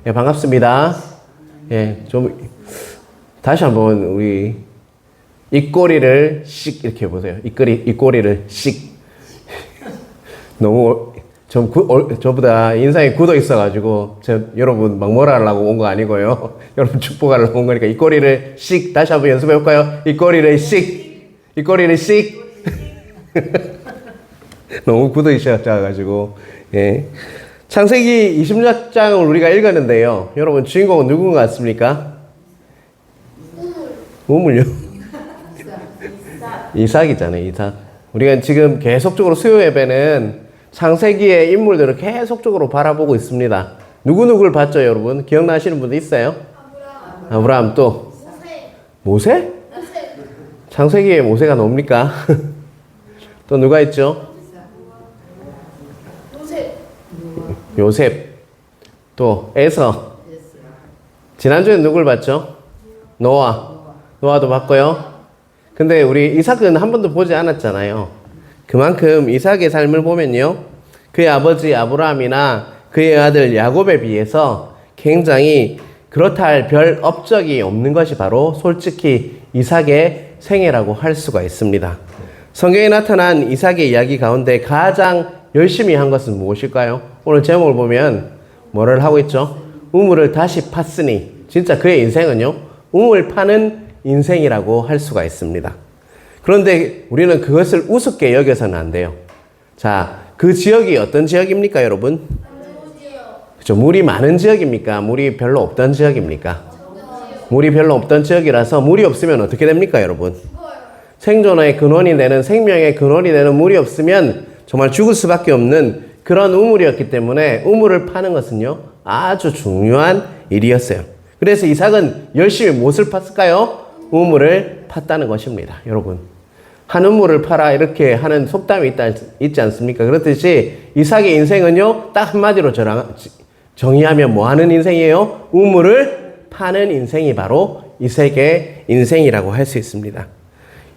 예, 반갑습니다. 예, 좀 다시 한번 우리 입꼬리를 씩 이렇게 해보세요. 입꼬리를 씩. 너무 저보다 인상이 굳어 있어가지고 여러분 막 뭐라 하려고 온 거 아니고요. 여러분 축복하려고 온 거니까 입꼬리를 씩 다시 한번 연습해 볼까요? 입꼬리를 씩. 입꼬리를 씩. 너무 굳어 있어가지고 예. 창세기 26장을 우리가 읽었는데요. 여러분 주인공은 누군 것 같습니까? 우물요? 이삭이잖아요. 이삭. 우리가 지금 계속적으로 수요 예배는 창세기의 인물들을 계속적으로 바라보고 있습니다. 누구누구를 봤죠, 여러분? 기억나시는 분들 있어요? 아브라함 또? 모세? 창세기에 모세가 뭡니까? 또 누가 있죠? 요셉. 또 에서. 지난주에 누굴 봤죠? 노아도 봤고요. 근데 우리 이삭은 한 번도 보지 않았잖아요. 그만큼 이삭의 삶을 보면요, 그의 아버지 아브라함이나 그의 아들 야곱에 비해서 굉장히 그렇다 할 별 업적이 없는 것이 바로 솔직히 이삭의 생애라고 할 수가 있습니다. 성경에 나타난 이삭의 이야기 가운데 가장 열심히 한 것은 무엇일까요? 오늘 제목을 보면 뭐를 하고 있죠? 우물을 다시 팠으니. 진짜 그의 인생은요, 우물 파는 인생이라고 할 수가 있습니다. 그런데 우리는 그것을 우습게 여겨서는 안 돼요. 자, 그 지역이 어떤 지역입니까, 여러분? 그렇죠. 물이 많은 지역입니까? 물이 별로 없던 지역입니까? 물이 별로 없던 지역이라서 물이 없으면 어떻게 됩니까, 여러분? 생존의 근원이 되는, 생명의 근원이 되는 물이 없으면 정말 죽을 수밖에 없는 그런 우물이었기 때문에 우물을 파는 것은요, 아주 중요한 일이었어요. 그래서 이삭은 열심히 무엇을 팠을까요? 우물을 팠다는 것입니다. 여러분, 한 우물을 파라 이렇게 하는 속담이 있지 않습니까? 그렇듯이 이삭의 인생은요, 딱 한마디로 정의하면 뭐 하는 인생이에요? 우물을 파는 인생이 바로 이삭의 인생이라고 할 수 있습니다.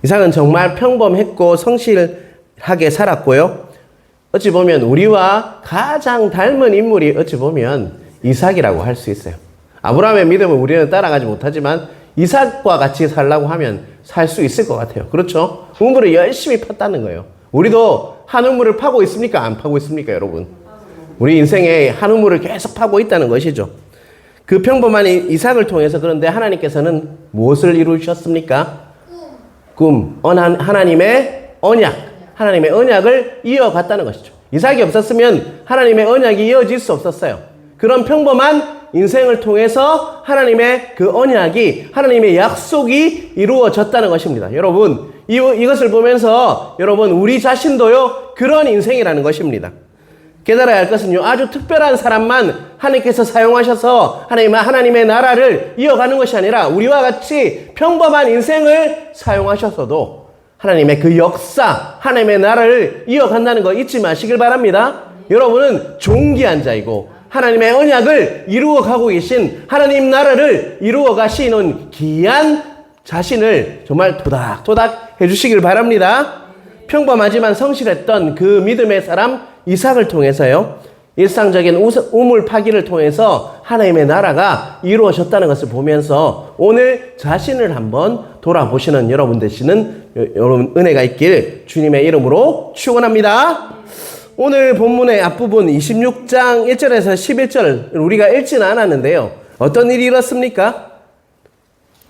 이삭은 정말 평범했고 성실하게 살았고요. 어찌 보면 우리와 가장 닮은 인물이 어찌 보면 이삭이라고 할 수 있어요. 아브라함의 믿음을 우리는 따라가지 못하지만 이삭과 같이 살라고 하면 살 수 있을 것 같아요. 그렇죠? 우물을 열심히 팠다는 거예요. 우리도 한 우물을 파고 있습니까? 안 파고 있습니까, 여러분? 우리 인생에 한 우물을 계속 파고 있다는 것이죠. 그 평범한 이삭을 통해서 그런데 하나님께서는 무엇을 이루셨습니까? 꿈. 하나님의 언약. 하나님의 언약을 이어갔다는 것이죠. 이삭이 없었으면 하나님의 언약이 이어질 수 없었어요. 그런 평범한 인생을 통해서 하나님의 그 언약이, 하나님의 약속이 이루어졌다는 것입니다. 여러분, 이것을 보면서 여러분, 우리 자신도요, 그런 인생이라는 것입니다. 깨달아야 할 것은요, 아주 특별한 사람만 하나님께서 사용하셔서 하나님의 나라를 이어가는 것이 아니라 우리와 같이 평범한 인생을 사용하셔서도 하나님의 그 역사, 하나님의 나라를 이어간다는 거 잊지 마시길 바랍니다. 여러분은 존귀한 자이고 하나님의 언약을 이루어가고 계신, 하나님 나라를 이루어가시는 귀한 자신을 정말 토닥토닥 해주시길 바랍니다. 평범하지만 성실했던 그 믿음의 사람 이삭을 통해서요, 일상적인 우물 파기를 통해서 하나님의 나라가 이루어졌다는 것을 보면서 오늘 자신을 한번 돌아보시는 여러분 되시는 여러분 은혜가 있길 주님의 이름으로 축원합니다. 오늘 본문의 앞부분 26장 1절에서 11절 우리가 읽지는 않았는데요, 어떤 일이 일었습니까?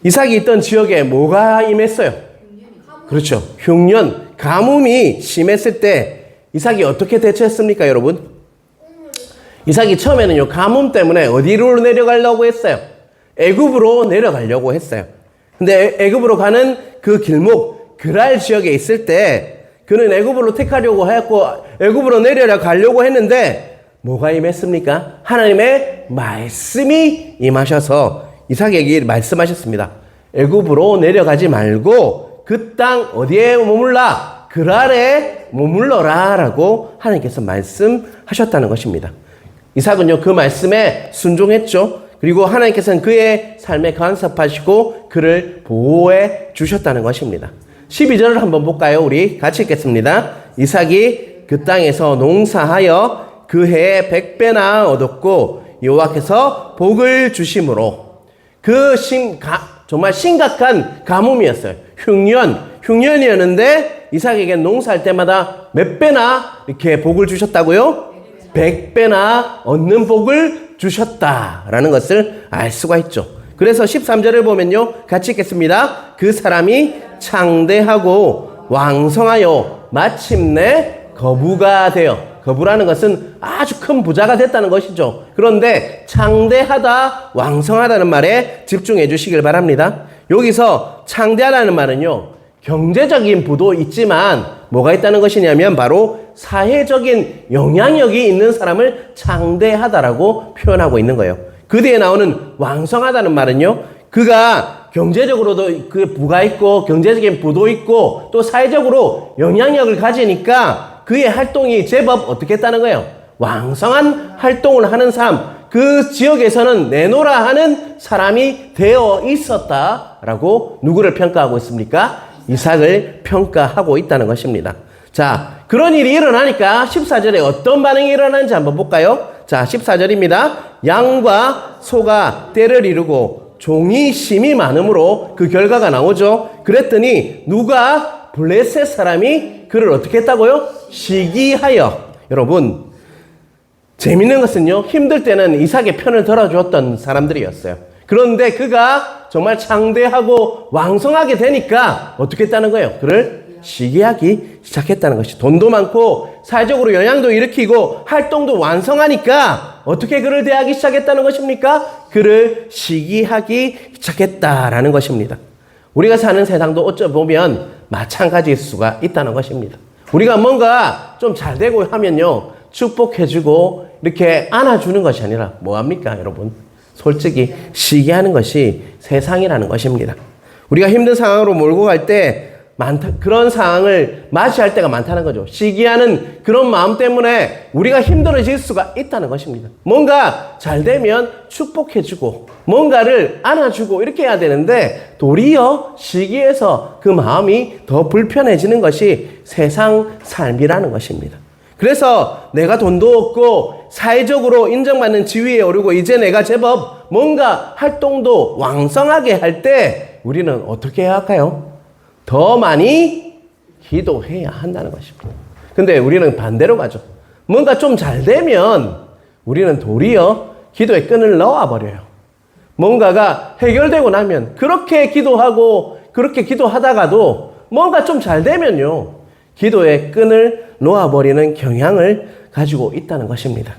이삭이 있던 지역에 뭐가 임했어요? 그렇죠. 흉년, 가뭄이 심했을 때 이삭이 어떻게 대처했습니까, 여러분? 이삭이 처음에는요, 가뭄 때문에 어디로 내려가려고 했어요? 애굽으로 내려가려고 했어요. 근데 애굽으로 가는 그 길목, 그랄 지역에 있을 때 그는 애굽으로 택하려고 했고 애굽으로 내려가려고 했는데 뭐가 임했습니까? 하나님의 말씀이 임하셔서 이삭에게 말씀하셨습니다. 애굽으로 내려가지 말고 그 땅 어디에 머물라? 그랄에 머물러라 라고 하나님께서 말씀하셨다는 것입니다. 이삭은요, 그 말씀에 순종했죠. 그리고 하나님께서는 그의 삶에 간섭하시고 그를 보호해 주셨다는 것입니다. 12절을 한번 볼까요? 우리 같이 읽겠습니다. 이삭이 그 땅에서 농사하여 그 해에 100배나 얻었고 여호와께서 복을 주심으로 정말 심각한 가뭄이었어요. 흉년이었는데 이삭에게 농사할 때마다 몇 배나 이렇게 복을 주셨다고요? 100배나 얻는 복을 주셨다라는 것을 알 수가 있죠. 그래서 13절을 보면요. 같이 읽겠습니다. 그 사람이 창대하고 왕성하여 마침내 거부가 되어, 거부라는 것은 아주 큰 부자가 됐다는 것이죠. 그런데 창대하다, 왕성하다는 말에 집중해 주시길 바랍니다. 여기서 창대하다는 말은요, 경제적인 부도 있지만 뭐가 있다는 것이냐면 바로 사회적인 영향력이 있는 사람을 창대하다라고 표현하고 있는 거예요. 그 뒤에 나오는 왕성하다는 말은요, 그가 경제적으로도 그 부가 있고 경제적인 부도 있고 또 사회적으로 영향력을 가지니까 그의 활동이 제법 어떻게 했다는 거예요? 왕성한 활동을 하는 사람, 그 지역에서는 내노라 하는 사람이 되어 있었다라고 누구를 평가하고 있습니까? 이삭을 평가하고 있다는 것입니다. 자, 그런 일이 일어나니까 14절에 어떤 반응이 일어나는지 한번 볼까요? 자, 14절입니다. 양과 소가 때를 이루고 종이 심이 많으므로 그 결과가 나오죠. 그랬더니 누가 블레셋 사람이 그를 어떻게 했다고요? 시기하여. 여러분, 재밌는 것은요, 힘들 때는 이삭의 편을 들어주었던 사람들이었어요. 그런데 그가 정말 창대하고 왕성하게 되니까 어떻게 했다는 거예요? 그를 시기하기 시작했다는 것이. 돈도 많고 사회적으로 영향도 일으키고 활동도 완성하니까 어떻게 그를 대하기 시작했다는 것입니까? 그를 시기하기 시작했다라는 것입니다. 우리가 사는 세상도 어쩌보면 마찬가지일 수가 있다는 것입니다. 우리가 뭔가 좀 잘 되고 하면요, 축복해주고 이렇게 안아주는 것이 아니라 뭐합니까, 여러분? 솔직히 시기하는 것이 세상이라는 것입니다. 우리가 힘든 상황으로 몰고 갈 때 그런 상황을 맞이할 때가 많다는 거죠. 시기하는 그런 마음 때문에 우리가 힘들어질 수가 있다는 것입니다. 뭔가 잘 되면 축복해주고 뭔가를 안아주고 이렇게 해야 되는데 도리어 시기해서 그 마음이 더 불편해지는 것이 세상 삶이라는 것입니다. 그래서 내가 돈도 없고 사회적으로 인정받는 지위에 오르고 이제 내가 제법 뭔가 활동도 왕성하게 할 때 우리는 어떻게 해야 할까요? 더 많이 기도해야 한다는 것입니다. 근데 우리는 반대로 가죠. 뭔가 좀 잘 되면 우리는 도리어 기도의 끈을 놓아버려요. 뭔가가 해결되고 나면 그렇게 기도하고 그렇게 기도하다가도 뭔가 좀 잘 되면요, 기도의 끈을 놓아버리는 경향을 가지고 있다는 것입니다.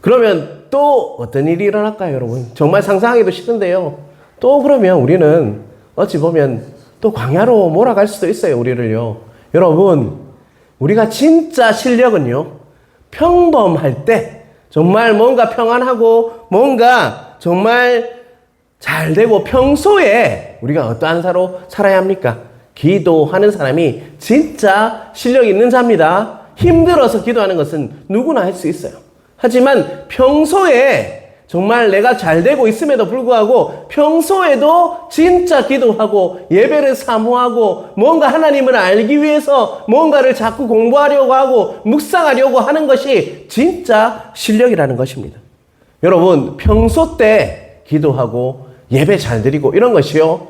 그러면 또 어떤 일이 일어날까요, 여러분? 정말 상상하기도 싫은데요. 또 그러면 우리는 어찌 보면 또 광야로 몰아갈 수도 있어요, 우리를요. 여러분, 우리가 진짜 실력은요, 평범할 때, 정말 뭔가 평안하고, 뭔가 정말 잘 되고, 평소에 우리가 어떠한 사로 살아야 합니까? 기도하는 사람이 진짜 실력 있는 자입니다. 힘들어서 기도하는 것은 누구나 할 수 있어요. 하지만 평소에 정말 내가 잘 되고 있음에도 불구하고 평소에도 진짜 기도하고 예배를 사모하고 뭔가 하나님을 알기 위해서 뭔가를 자꾸 공부하려고 하고 묵상하려고 하는 것이 진짜 실력이라는 것입니다. 여러분, 평소 때 기도하고 예배 잘 드리고 이런 것이요,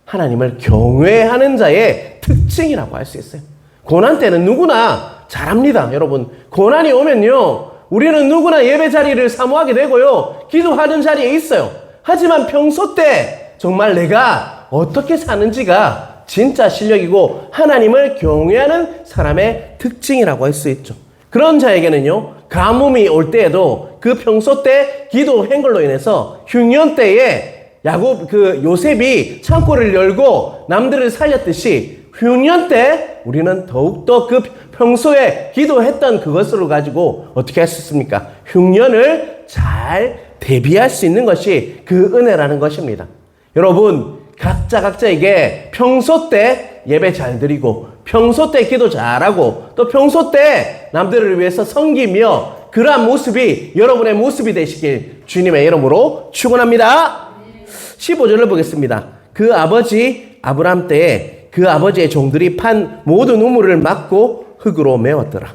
하나님을 경외하는 자의 특징이라고 할 수 있어요. 고난 때는 누구나 잘합니다. 여러분, 고난이 오면요, 우리는 누구나 예배 자리를 사모하게 되고요, 기도하는 자리에 있어요. 하지만 평소 때 정말 내가 어떻게 사는지가 진짜 실력이고 하나님을 경외하는 사람의 특징이라고 할 수 있죠. 그런 자에게는요, 가뭄이 올 때에도 그 평소 때 기도한 걸로 인해서 흉년 때에 요셉이 창고를 열고 남들을 살렸듯이 흉년 때 우리는 더욱더 그 평소에 기도했던 그것으로 가지고 어떻게 할 수 있습니까? 흉년을 잘 대비할 수 있는 것이 그 은혜라는 것입니다. 여러분, 각자에게 평소 때 예배 잘 드리고 평소 때 기도 잘하고 또 평소 때 남들을 위해서 섬기며 그러한 모습이 여러분의 모습이 되시길 주님의 이름으로 축원합니다. 15절을 보겠습니다. 그 아버지 아브람 때에 그 아버지의 종들이 판 모든 우물을 막고 흙으로 메웠더라.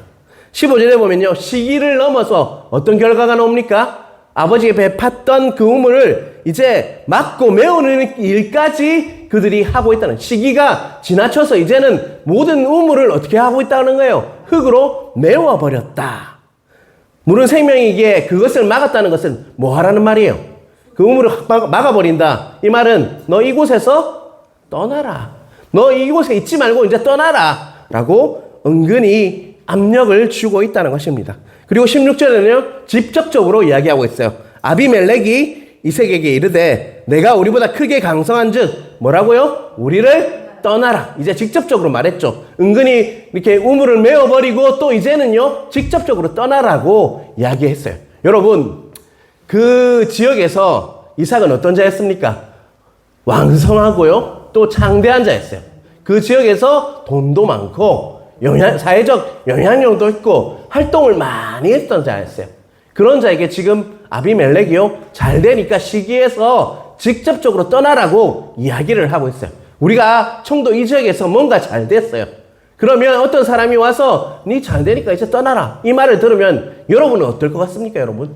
15절에 보면요, 시기를 넘어서 어떤 결과가 나옵니까? 아버지의 배에 팠던 그 우물을 이제 막고 메우는 일까지 그들이 하고 있다는, 시기가 지나쳐서 이제는 모든 우물을 어떻게 하고 있다는 거예요? 흙으로 메워버렸다. 물은 생명이기에 그것을 막았다는 것은 뭐 하라는 말이에요? 그 우물을 막아버린다. 이 말은 너 이곳에서 떠나라. 너 이곳에 있지 말고 이제 떠나라. 라고 은근히 압력을 주고 있다는 것입니다. 그리고 16절에는요, 직접적으로 이야기하고 있어요. 아비멜렉이 이삭에게 이르되 내가 우리보다 크게 강성한 즉 뭐라고요? 우리를 떠나라. 이제 직접적으로 말했죠. 은근히 이렇게 우물을 메워버리고 또 이제는요, 직접적으로 떠나라고 이야기했어요. 여러분, 그 지역에서 이삭은 어떤 자였습니까? 왕성하고요, 또 창대한 자였어요. 그 지역에서 돈도 많고 사회적 영향력도 있고 활동을 많이 했던 자였어요. 그런 자에게 지금 아비멜렉이요, 잘 되니까 시기에서 직접적으로 떠나라고 이야기를 하고 있어요. 우리가 청도 이 지역에서 뭔가 잘 됐어요. 그러면 어떤 사람이 와서 니 잘 되니까 이제 떠나라, 이 말을 들으면 여러분은 어떨 것 같습니까? 여러분,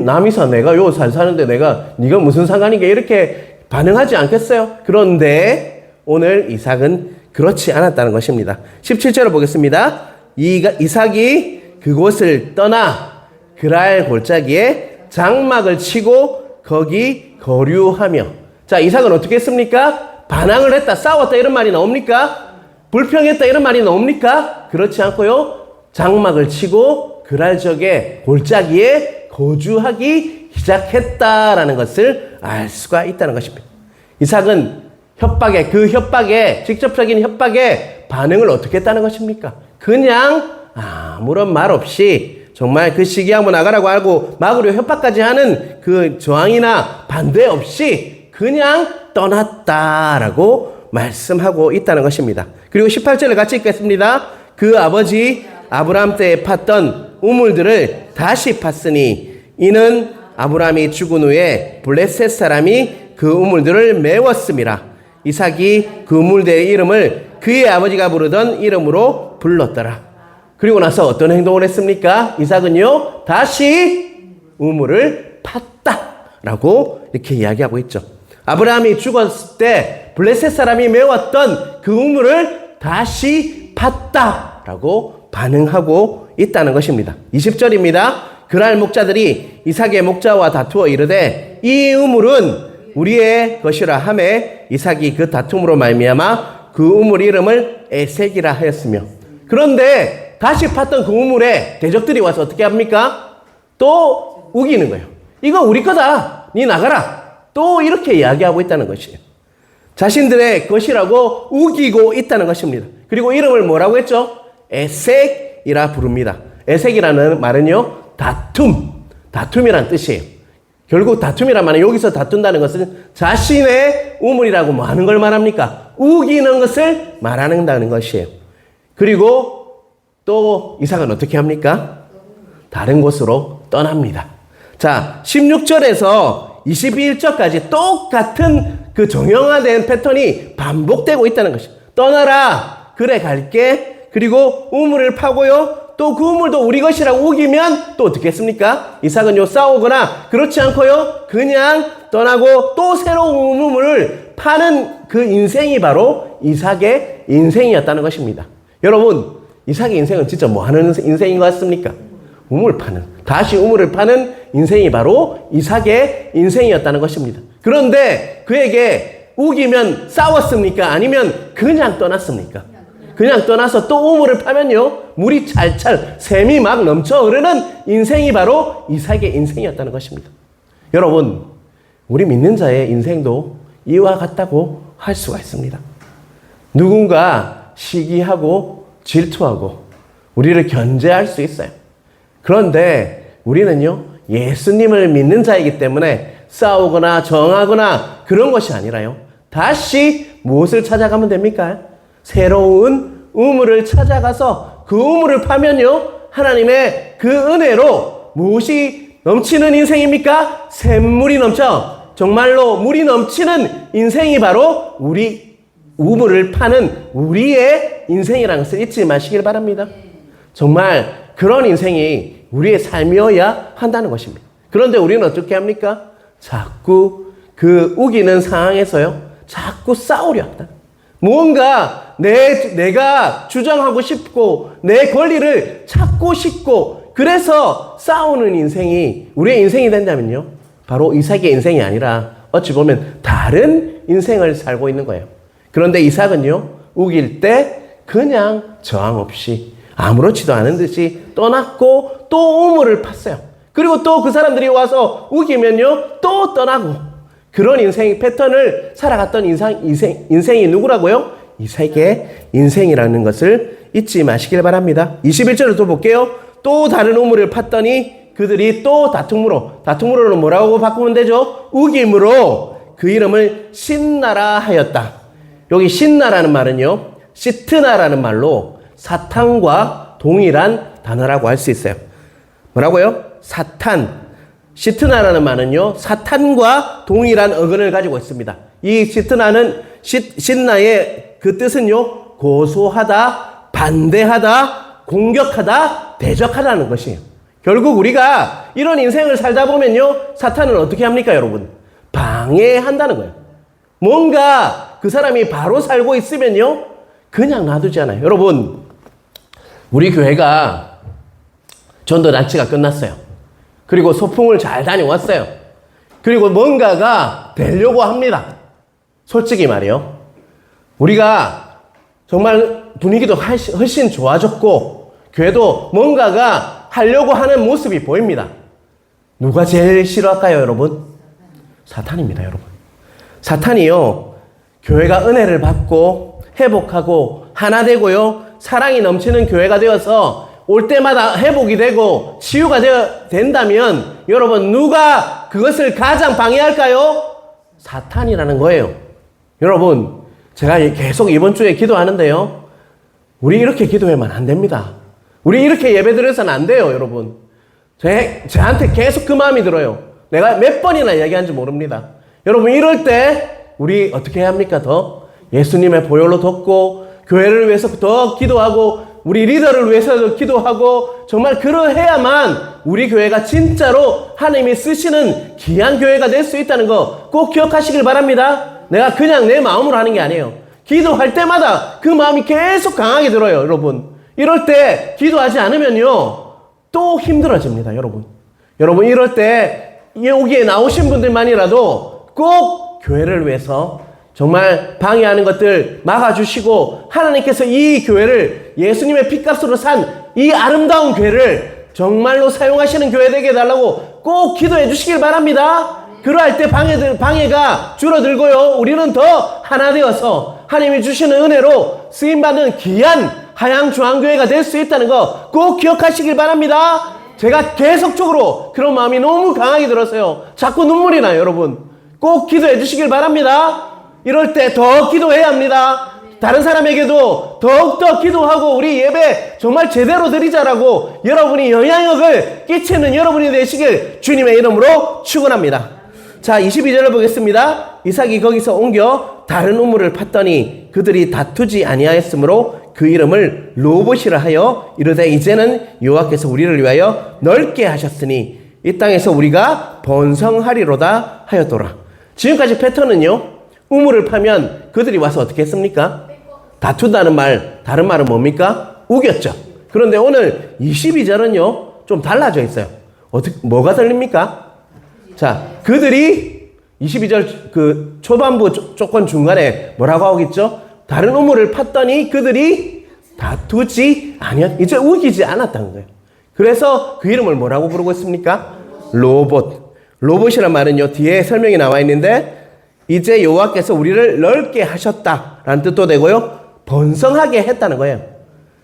남이사 내가 요 잘 사는데 네가 무슨 상관이게, 이렇게 반응하지 않겠어요? 그런데 오늘 이삭은 그렇지 않았다는 것입니다. 17절을 보겠습니다. 이삭이 그곳을 떠나 그랄 골짜기에 장막을 치고 거기 거류하며. 자, 이삭은 어떻게 했습니까? 반항을 했다, 싸웠다, 이런 말이 나옵니까? 불평했다, 이런 말이 나옵니까? 그렇지 않고요, 장막을 치고 그랄 지역에 골짜기에 거주하기 시작했다라는 것을 알 수가 있다는 것입니다. 이삭은 협박에, 직접적인 협박에 반응을 어떻게 했다는 것입니까? 그냥 아무런 말 없이, 정말 그 시기 한번 나가라고 하고 막으려 협박까지 하는 그 저항이나 반대 없이 그냥 떠났다라고 말씀하고 있다는 것입니다. 그리고 18절을 같이 읽겠습니다. 그 아버지 아브라함 때에 팠던 우물들을 다시 팠으니 이는 아브라함이 죽은 후에 블레셋 사람이 그 우물들을 메웠음이라. 이삭이 그 우물들의 이름을 그의 아버지가 부르던 이름으로 불렀더라. 그리고 나서 어떤 행동을 했습니까? 이삭은요, 다시 우물을 팠다라고 이렇게 이야기하고 있죠. 아브라함이 죽었을 때 블레셋 사람이 메웠던 그 우물을 다시 팠다라고 반응하고 있다는 것입니다. 20절입니다. 그날 목자들이 이삭의 목자와 다투어 이르되 이 우물은 우리의 것이라 하매 이삭이 그 다툼으로 말미암아 그 우물 이름을 에색이라 하였으며. 그런데 다시 팠던 그 우물에 대적들이 와서 어떻게 합니까? 또 우기는 거예요. 이거 우리 거다, 니 나가라, 또 이렇게 이야기하고 있다는 것이에요. 자신들의 것이라고 우기고 있다는 것입니다. 그리고 이름을 뭐라고 했죠? 에색이라 부릅니다. 에색이라는 말은요, 다툼이란 뜻이에요. 결국 다툼이란 말은, 여기서 다툰다는 것은 자신의 우물이라고 뭐 하는 걸 말합니까? 우기는 것을 말하는다는 것이에요. 그리고 또 이삭은 어떻게 합니까? 다른 곳으로 떠납니다. 자, 16절에서 21절까지 똑같은 그 정형화된 패턴이 반복되고 있다는 것이에요. 떠나라, 그래 갈게. 그리고 우물을 파고요, 또 그 우물도 우리 것이라고 우기면 또 어떻게 했습니까? 이삭은요, 싸우거나 그렇지 않고요, 그냥 떠나고 또 새로운 우물을 파는 그 인생이 바로 이삭의 인생이었다는 것입니다. 여러분, 이삭의 인생은 진짜 뭐 하는 인생인 것 같습니까? 우물 파는, 다시 우물을 파는 인생이 바로 이삭의 인생이었다는 것입니다. 그런데 그에게 우기면 싸웠습니까? 아니면 그냥 떠났습니까? 그냥 떠나서 또 우물을 파면요, 물이 찰찰, 샘이 막 넘쳐 흐르는 인생이 바로 이삭의 인생이었다는 것입니다. 여러분, 우리 믿는 자의 인생도 이와 같다고 할 수가 있습니다. 누군가 시기하고 질투하고 우리를 견제할 수 있어요. 그런데 우리는요, 예수님을 믿는 자이기 때문에 싸우거나 정하거나 그런 것이 아니라요, 다시 무엇을 찾아가면 됩니까? 새로운 우물을 찾아가서 그 우물을 파면요, 하나님의 그 은혜로 무엇이 넘치는 인생입니까? 샘물이 넘쳐, 정말로 물이 넘치는 인생이 바로 우리 우물을 파는 우리의 인생이라는 것을 잊지 마시길 바랍니다. 정말 그런 인생이 우리의 삶이어야 한다는 것입니다. 그런데 우리는 어떻게 합니까? 자꾸 그 우기는 상황에서요, 자꾸 싸우려 한다. 뭔가 내가 주장하고 싶고 내 권리를 찾고 싶고 그래서 싸우는 인생이 우리의 인생이 된다면요, 바로 이삭의 인생이 아니라 어찌 보면 다른 인생을 살고 있는 거예요. 그런데 이삭은요, 우길 때 그냥 저항 없이 아무렇지도 않은 듯이 떠났고 또 우물을 팠어요. 그리고 또 그 사람들이 와서 우기면요, 또 떠나고, 그런 인생 패턴을 살아갔던 인생이 누구라고요? 이삭의 인생이라는 것을 잊지 마시길 바랍니다. 21절을 또 볼게요. 또 다른 우물을 팠더니 그들이 또 다툼으로는 뭐라고 바꾸면 되죠? 우김으로 그 이름을 신나라 하였다. 여기 신나라는 말은요, 시트나라는 말로 사탄과 동일한 단어라고 할 수 있어요. 뭐라고요? 사탄. 시트나라는 말은요, 사탄과 동일한 어근을 가지고 있습니다. 이 시트나는 신나의 그 뜻은요, 고소하다, 반대하다, 공격하다, 대적하다는 것이에요. 결국 우리가 이런 인생을 살다 보면요, 사탄은 어떻게 합니까, 여러분? 방해한다는 거예요. 뭔가 그 사람이 바로 살고 있으면요, 그냥 놔두지 않아요. 여러분, 우리 교회가 전도잔치가 끝났어요. 그리고 소풍을 잘 다녀왔어요. 그리고 뭔가가 되려고 합니다. 솔직히 말이요, 우리가 정말 분위기도 훨씬 좋아졌고 교회도 뭔가가 하려고 하는 모습이 보입니다. 누가 제일 싫어할까요, 여러분? 사탄입니다, 여러분. 사탄이요, 교회가 은혜를 받고 회복하고 하나 되고요, 사랑이 넘치는 교회가 되어서 올 때마다 회복이 되고 치유가 된다면 여러분, 누가 그것을 가장 방해할까요? 사탄이라는 거예요. 여러분, 제가 계속 이번 주에 기도하는데요, 우리 이렇게 기도하면 안 됩니다. 우리 이렇게 예배드려서는 안 돼요, 여러분. 저한테 계속 그 마음이 들어요. 내가 몇 번이나 이야기한지 모릅니다. 여러분, 이럴 때 우리 어떻게 해야 합니까? 더 예수님의 보혈로 덮고 교회를 위해서 더 기도하고 우리 리더를 위해서도 기도하고, 정말 그러해야만 우리 교회가 진짜로 하나님이 쓰시는 귀한 교회가 될 수 있다는 거 꼭 기억하시길 바랍니다. 내가 그냥 내 마음으로 하는 게 아니에요. 기도할 때마다 그 마음이 계속 강하게 들어요, 여러분. 이럴 때 기도하지 않으면요, 또 힘들어집니다, 여러분. 여러분, 이럴 때 여기에 나오신 분들만이라도 꼭 교회를 위해서 정말 방해하는 것들 막아주시고, 하나님께서 이 교회를 예수님의 핏값으로 산 이 아름다운 교회를 정말로 사용하시는 교회 되게 해달라고 꼭 기도해 주시길 바랍니다. 그러할 때 방해가 줄어들고요, 우리는 더 하나 되어서 하나님이 주시는 은혜로 쓰임받는 귀한 하양중앙교회가 될 수 있다는 거 꼭 기억하시길 바랍니다. 제가 계속적으로 그런 마음이 너무 강하게 들었어요. 자꾸 눈물이 나요, 여러분. 꼭 기도해 주시길 바랍니다. 이럴 때 더 기도해야 합니다. 다른 사람에게도 더욱더 기도하고 우리 예배 정말 제대로 드리자라고 여러분이 영향력을 끼치는 여러분이 되시길 주님의 이름으로 축원합니다. 자, 22절을 보겠습니다. 이삭이 거기서 옮겨 다른 우물을 팠더니 그들이 다투지 아니하였으므로 그 이름을 로봇이라 하여 이르되 이제는 여호와께서 우리를 위하여 넓게 하셨으니 이 땅에서 우리가 번성하리로다 하였더라. 지금까지 패턴은요, 우물을 파면 그들이 와서 어떻게 했습니까? 다툰다는 말, 다른 말은 뭡니까? 우겼죠. 그런데 오늘 22절은요, 좀 달라져 있어요. 뭐가 들립니까? 자, 그들이 22절 그 초반부 조건 중간에 뭐라고 하고 있죠? 다른 우물을 팠더니 그들이 다투지 이제 우기지 않았다는 거예요. 그래서 그 이름을 뭐라고 부르고 있습니까? 로봇. 로봇이란 말은요, 뒤에 설명이 나와 있는데, 이제 여호와께서 우리를 넓게 하셨다라는 뜻도 되고요, 번성하게 했다는 거예요.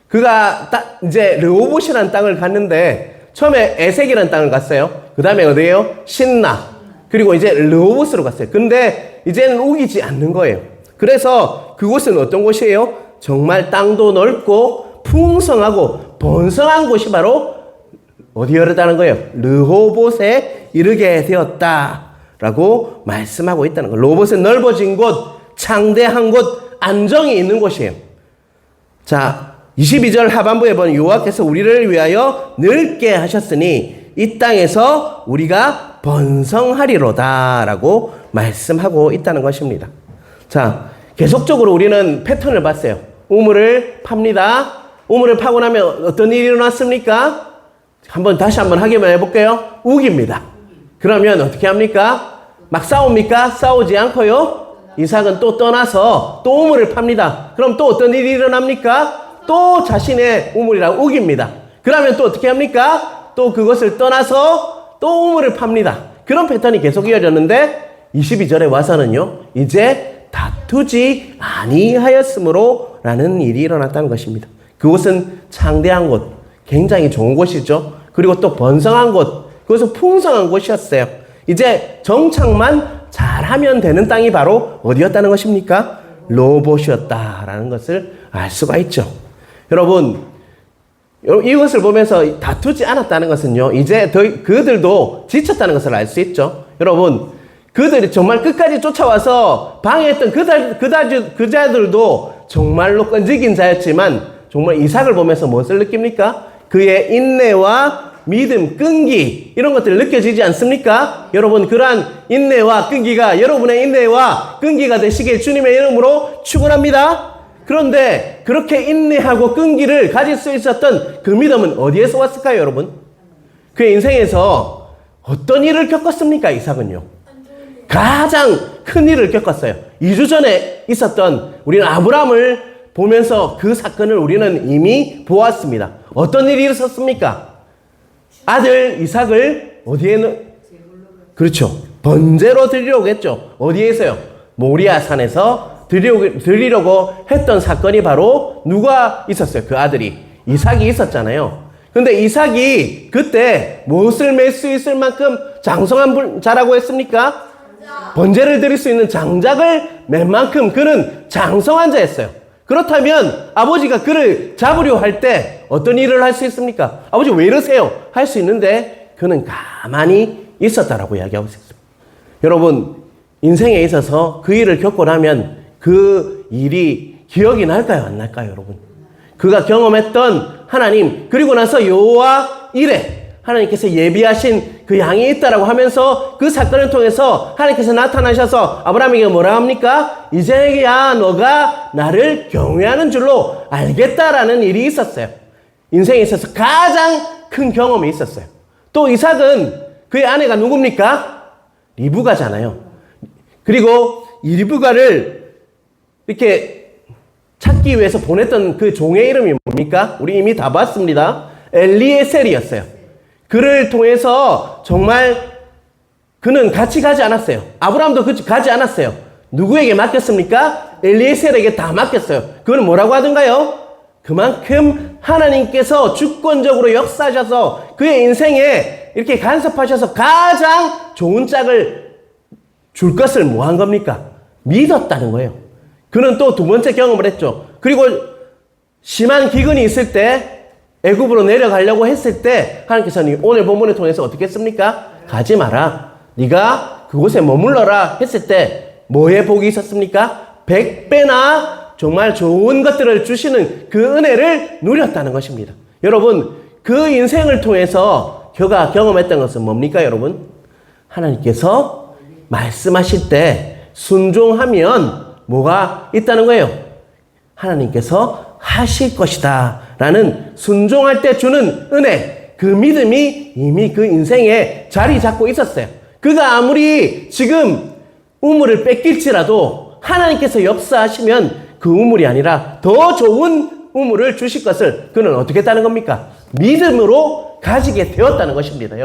그가 이제 르호봇이라는 땅을 갔는데, 처음에 에색이라는 땅을 갔어요. 그 다음에 어디예요? 신나. 그리고 이제 르호봇으로 갔어요. 근데 이제는 우기지 않는 거예요. 그래서 그곳은 어떤 곳이에요? 정말 땅도 넓고 풍성하고 번성한 곳이 바로 어디였다는 거예요? 르호봇에 이르게 되었다라고 말씀하고 있다는 거예요. 르호봇은 넓어진 곳, 창대한 곳, 안정이 있는 곳이에요. 자, 22절 하반부에 보면 여호와께서 우리를 위하여 늙게 하셨으니 이 땅에서 우리가 번성하리로다 라고 말씀하고 있다는 것입니다. 자, 계속적으로 우리는 패턴을 봤어요. 우물을 팝니다. 우물을 파고 나면 어떤 일이 일어났습니까? 다시 한번 확인을 해볼게요. 우깁니다. 그러면 어떻게 합니까? 막 싸웁니까? 싸우지 않고요. 이삭은 또 떠나서 또 우물을 팝니다. 그럼 또 어떤 일이 일어납니까? 또 자신의 우물이라고 우깁니다. 그러면 또 어떻게 합니까? 또 그것을 떠나서 또 우물을 팝니다. 그런 패턴이 계속 이어졌는데 22절에 와서는요, 이제 다투지 아니하였으므로 라는 일이 일어났다는 것입니다. 그곳은 창대한 곳, 굉장히 좋은 곳이죠. 그리고 또 번성한 곳, 그것은 풍성한 곳이었어요. 이제 정착만 잘하면 되는 땅이 바로 어디였다는 것입니까? 로봇이었다라는 것을 알 수가 있죠. 여러분, 이것을 보면서 다투지 않았다는 것은요, 이제 그들도 지쳤다는 것을 알 수 있죠. 여러분, 그들이 정말 끝까지 쫓아와서 방해했던 그자들도 정말로 끈질긴 자였지만 정말 이삭을 보면서 무엇을 느낍니까? 그의 인내와 믿음, 끈기 이런 것들을 느껴지지 않습니까? 여러분, 그러한 인내와 끈기가 여러분의 인내와 끈기가 되시길 주님의 이름으로 축원합니다. 그런데 그렇게 인내하고 끈기를 가질 수 있었던 그 믿음은 어디에서 왔을까요, 여러분? 그의 인생에서 어떤 일을 겪었습니까, 이삭은요? 가장 큰 일을 겪었어요. 2주 전에 있었던 우리는 아브라함을 보면서 그 사건을 우리는 이미 보았습니다. 어떤 일이 있었습니까? 아들 이삭을 그렇죠. 번제로 드리려고 했죠. 어디에서요? 모리아 산에서 드리려고 했던 사건이 바로 누가 있었어요? 그 아들이 이삭이 있었잖아요. 근데 이삭이 그때 무엇을 맬 수 있을 만큼 장성한 자라고 했습니까? 번제를 드릴 수 있는 장작을 맨 만큼 그는 장성한 자였어요. 그렇다면 아버지가 그를 잡으려 할 때 어떤 일을 할 수 있습니까? 아버지 왜 이러세요? 할 수 있는데 그는 가만히 있었다라고 이야기하고 있습니다. 여러분, 인생에 있어서 그 일을 겪고 나면 그 일이 기억이 날까요? 안 날까요, 여러분? 그가 경험했던 하나님, 그리고 나서 여호와 이레, 하나님께서 예비하신 그 양이 있다라고 하면서 그 사건을 통해서 하나님께서 나타나셔서 아브라함에게 뭐라 합니까? 이제야 너가 나를 경외하는 줄로 알겠다라는 일이 있었어요. 인생에 있어서 가장 큰 경험이 있었어요. 또 이삭은 그의 아내가 누굽니까? 리브가잖아요. 그리고 이 리브가를 이렇게 찾기 위해서 보냈던 그 종의 이름이 뭡니까? 우리 이미 다 봤습니다. 엘리에셀이었어요. 그를 통해서 정말 그는 같이 가지 않았어요. 아브라함도 가지 않았어요. 누구에게 맡겼습니까? 엘리에셀에게 다 맡겼어요. 그건 뭐라고 하던가요? 그만큼 하나님께서 주권적으로 역사하셔서 그의 인생에 이렇게 간섭하셔서 가장 좋은 짝을 줄 것을 뭐 한 겁니까? 믿었다는 거예요. 그는 또 두 번째 경험을 했죠. 그리고 심한 기근이 있을 때 애굽으로 내려가려고 했을 때 하나님께서는 오늘 본문을 통해서 어떻게 했습니까? 가지 마라. 네가 그곳에 머물러라 했을 때 뭐의 복이 있었습니까? 100배나 정말 좋은 것들을 주시는 그 은혜를 누렸다는 것입니다. 여러분, 그 인생을 통해서 그가 경험했던 것은 뭡니까, 여러분? 하나님께서 말씀하실 때 순종하면 뭐가 있다는 거예요? 하나님께서 하실 것이다 라는 순종할 때 주는 은혜, 그 믿음이 이미 그 인생에 자리 잡고 있었어요. 그가 아무리 지금 우물을 뺏길지라도 하나님께서 역사하시면 그 우물이 아니라 더 좋은 우물을 주실 것을 그는 어떻게 했다는 겁니까? 믿음으로 가지게 되었다는 것입니다.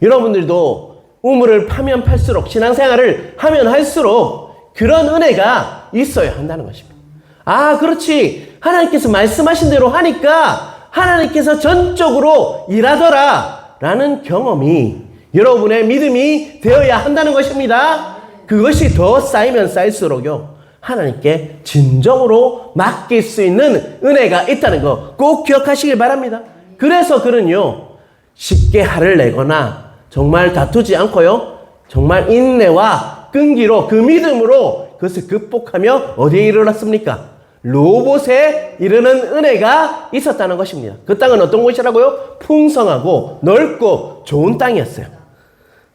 여러분들도 우물을 파면 팔수록, 신앙생활을 하면 할수록 그런 은혜가 있어야 한다는 것입니다. 아, 그렇지. 하나님께서 말씀하신 대로 하니까 하나님께서 전적으로 일하더라 라는 경험이 여러분의 믿음이 되어야 한다는 것입니다. 그것이 더 쌓이면 쌓일수록요, 하나님께 진정으로 맡길 수 있는 은혜가 있다는 거 꼭 기억하시길 바랍니다. 그래서 그는요, 쉽게 화를 내거나 정말 다투지 않고요, 정말 인내와 끈기로 그 믿음으로 그것을 극복하며 어디에 이르렀습니까? 르호봇에 이르는 은혜가 있었다는 것입니다. 그 땅은 어떤 곳이라고요? 풍성하고 넓고 좋은 땅이었어요.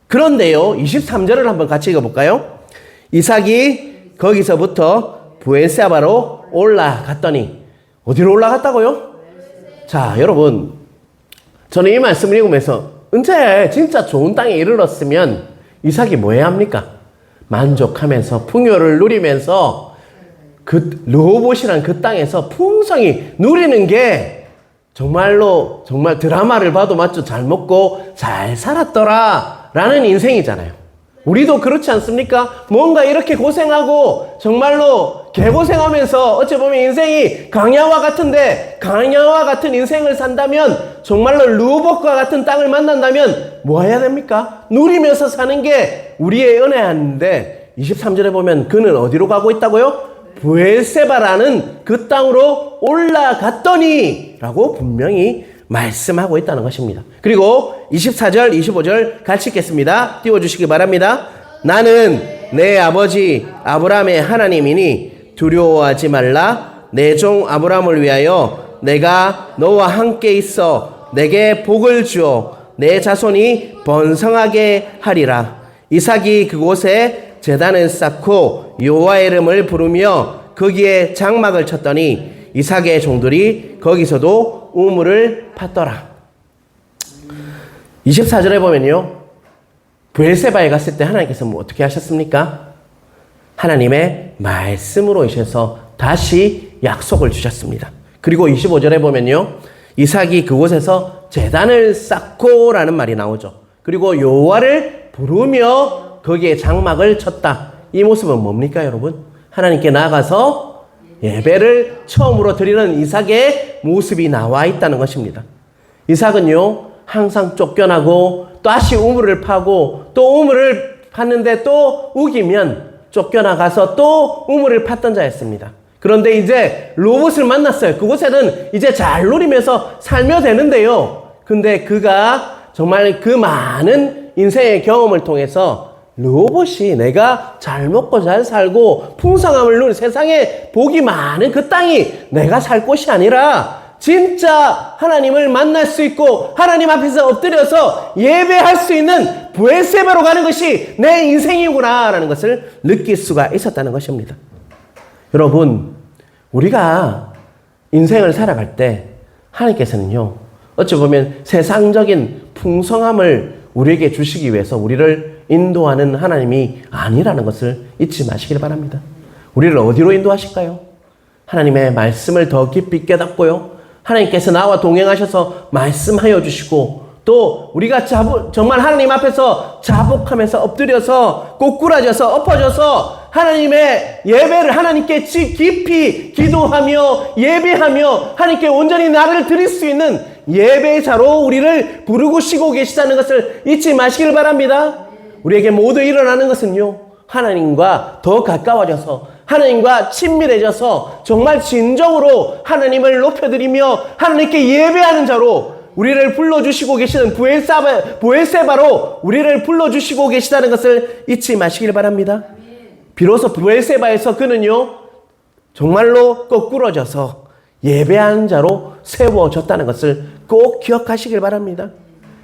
그런데요, 23절을 한번 같이 읽어볼까요? 이삭이 거기서부터 브엘세바로 올라갔더니, 어디로 올라갔다고요? 자, 여러분, 저는 이 말씀을 읽으면서 언제 진짜 좋은 땅에 이르렀으면 이삭이 뭐 해야 합니까? 만족하면서 풍요를 누리면서 그 르호봇이란 그 땅에서 풍성히 누리는 게 정말로 정말 드라마를 봐도 맞죠? 잘 먹고 잘 살았더라 라는 인생이잖아요. 우리도 그렇지 않습니까? 뭔가 이렇게 고생하고 정말로 개고생하면서 어찌 보면 인생이 강야와 같은데, 강야와 같은 인생을 산다면, 정말로 르호봇과 같은 땅을 만난다면 뭐 해야 됩니까? 누리면서 사는 게 우리의 은혜였는데 23절에 보면 그는 어디로 가고 있다고요? 브엘세바라는 그 땅으로 올라갔더니 라고 분명히 말씀하고 있다는 것입니다. 그리고 24절, 25절 같이 읽겠습니다. 띄워주시기 바랍니다. 나는 내 아버지 아브라함의 하나님이니 두려워하지 말라. 내 종 아브라함을 위하여 내가 너와 함께 있어 내게 복을 주어 내 자손이 번성하게 하리라. 이삭이 그곳에 제단을 쌓고 여호와의 이름을 부르며 거기에 장막을 쳤더니 이삭의 종들이 거기서도 우물을 팠더라. 24절에 보면요, 브엘세바에 갔을 때 하나님께서 뭐 어떻게 하셨습니까? 하나님의 말씀으로 오셔서 다시 약속을 주셨습니다. 그리고 25절에 보면요, 이삭이 그곳에서 제단을 쌓고 라는 말이 나오죠. 그리고 여호와를 부르며 거기에 장막을 쳤다. 이 모습은 뭡니까, 여러분? 하나님께 나아가서 예배를 처음으로 드리는 이삭의 모습이 나와 있다는 것입니다. 이삭은요, 항상 쫓겨나고 또 다시 우물을 파고 또 우물을 팠는데 또 우기면 쫓겨나가서 또 우물을 팠던 자였습니다. 그런데 이제 르호봇을 만났어요. 그곳에는 이제 잘 누리면서 살며 되는데요. 근데 그가 정말 그 많은 인생의 경험을 통해서 르호봇이 내가 잘 먹고 잘 살고 풍성함을 누리는 세상에 복이 많은 그 땅이 내가 살 곳이 아니라 진짜 하나님을 만날 수 있고 하나님 앞에서 엎드려서 예배할 수 있는 브엘세바로 가는 것이 내 인생이구나 라는 것을 느낄 수가 있었다는 것입니다. 여러분, 우리가 인생을 살아갈 때 하나님께서는요, 어찌 보면 세상적인 풍성함을 우리에게 주시기 위해서 우리를 인도하는 하나님이 아니라는 것을 잊지 마시길 바랍니다. 우리를 어디로 인도하실까요? 하나님의 말씀을 더 깊이 깨닫고요, 하나님께서 나와 동행하셔서 말씀하여 주시고 또 우리가 정말 하나님 앞에서 자복하면서 엎드려서 꼬꾸라져서 엎어져서 하나님의 예배를 하나님께 깊이 기도하며 예배하며 하나님께 온전히 나를 드릴 수 있는 예배자로 우리를 부르고 쉬고 계시다는 것을 잊지 마시길 바랍니다. 우리에게 모두 일어나는 것은요, 하나님과 더 가까워져서 하나님과 친밀해져서 정말 진정으로 하나님을 높여드리며 하나님께 예배하는 자로 우리를 불러주시고 계시는 브엘세바로 우리를 불러주시고 계시다는 것을 잊지 마시길 바랍니다. 비로소 브엘세바에서 그는요, 정말로 거꾸러져서 예배하는 자로 세워졌다는 것을 꼭 기억하시길 바랍니다.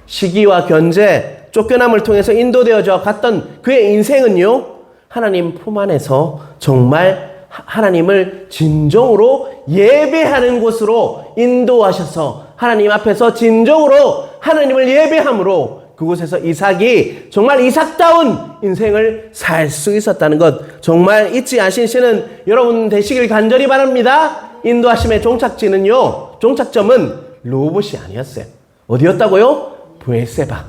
시기와 견제, 쫓겨남을 통해서 인도되어져 갔던 그의 인생은요, 하나님 품 안에서 정말 하나님을 진정으로 예배하는 곳으로 인도하셔서 하나님 앞에서 진정으로 하나님을 예배함으로 그곳에서 이삭이 정말 이삭다운 인생을 살 수 있었다는 것 정말 잊지 않으시는 여러분 되시길 간절히 바랍니다. 인도하심의 종착점은 르호봇이 아니었어요. 어디였다고요? 브엘세바.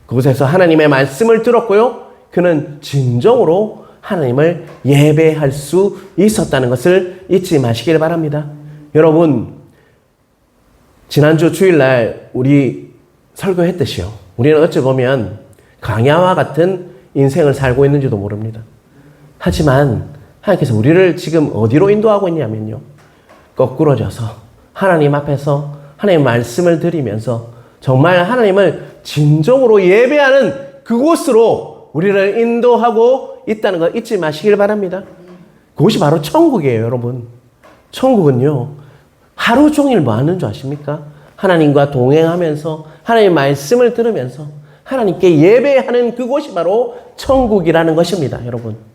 그곳에서 하나님의 말씀을 들었고요, 그는 진정으로 하나님을 예배할 수 있었다는 것을 잊지 마시길 바랍니다. 여러분, 지난주 주일날 우리 설교했듯이요, 우리는 어찌 보면 강야와 같은 인생을 살고 있는지도 모릅니다. 하지만 하나님께서 우리를 지금 어디로 인도하고 있냐면요, 거꾸러져서 하나님 앞에서 하나님의 말씀을 드리면서 정말 하나님을 진정으로 예배하는 그곳으로 우리를 인도하고 있다는 거 잊지 마시길 바랍니다. 그것이 바로 천국이에요, 여러분. 천국은요, 하루 종일 뭐 하는 줄 아십니까? 하나님과 동행하면서 하나님의 말씀을 들으면서 하나님께 예배하는 그곳이 바로 천국이라는 것입니다, 여러분.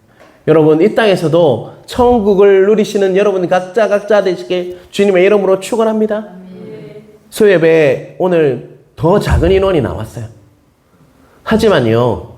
여러분, 이 땅에서도 천국을 누리시는 여러분 각자 되시게 주님의 이름으로 축원합니다. 수예배에 오늘 더 작은 인원이 나왔어요. 하지만요,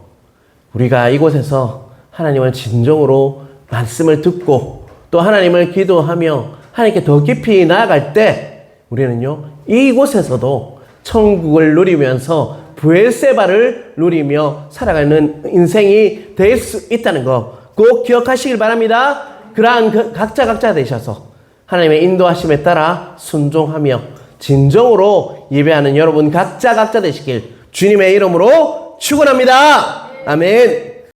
우리가 이곳에서 하나님을 진정으로 말씀을 듣고 또 하나님을 기도하며 하나님께 더 깊이 나아갈 때 우리는요, 이곳에서도 천국을 누리면서 브엘세바를 누리며 살아가는 인생이 될 수 있다는 거 꼭 기억하시길 바랍니다. 그러한 각자 되셔서 하나님의 인도하심에 따라 순종하며 진정으로 예배하는 여러분 각자 되시길 주님의 이름으로 축원합니다. 아멘.